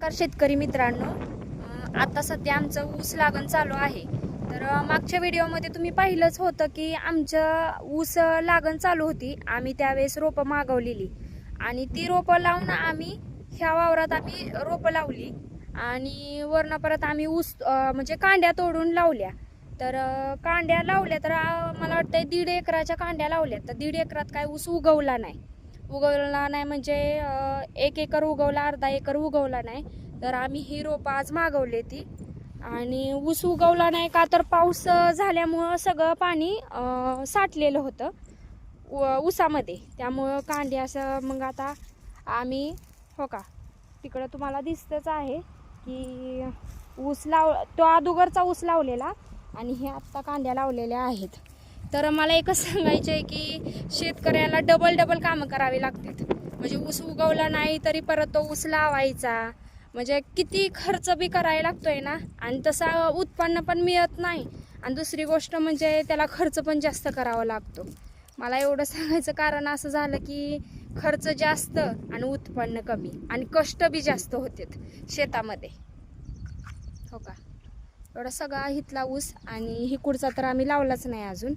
नमस्कार शेतकरी मित्रांनो, आता सध्या आमचं ऊस लागण चालू आहे. तर मागच्या व्हिडिओमध्ये तुम्ही पाहिलंच होतं की आमचं ऊस लागण चालू होती. आम्ही त्यावेळेस रोपं मागवलेली आणि ती रोपं लावून आम्ही ह्या वावरात रोपं लावली आणि वरनं परत आम्ही ऊस म्हणजे कांड्या तोडून लावल्या. तर कांड्या लावल्या तर मला वाटतं 1.5 एकराच्या कांड्या लावल्या. तर 1.5 एकरात काय ऊस उगवला नाही म्हणजे 1 एकर उगवला, अर्धा एकर उगवला नाही. तर आम्ही ही रोपं आज मागवली ती आणि ऊस उगवला नाही का तर पाऊस झाल्यामुळं सगळं पाणी साठलेलं होतं ऊसामध्ये. त्यामुळं कांडे असं मग आता आम्ही हो का तिकडं तुम्हाला दिसतच आहे की ऊस तो अगोदरचा ऊस लावलेला आणि हे आत्ता कांड्या लावलेल्या आहेत. तर मला एकच सांगायचं आहे की शेतकऱ्याला डबल कामं करावी लागतात. म्हणजे ऊस उगवला नाही तरी परत तो ऊस लावायचा, म्हणजे किती खर्च बी करायला लागतोय ना, आणि तसा उत्पन्न पण मिळत नाही. आणि दुसरी गोष्ट म्हणजे त्याला खर्च पण जास्त करावा लागतो. मला एवढं सांगायचं कारण असं झालं की खर्च जास्त आणि उत्पन्न कमी आणि कष्ट बी जास्त होतात शेतामध्ये. हो का, एवढा सगळा इथला ऊस आणि हिकुडचा तर आम्ही लावलाच नाही अजून.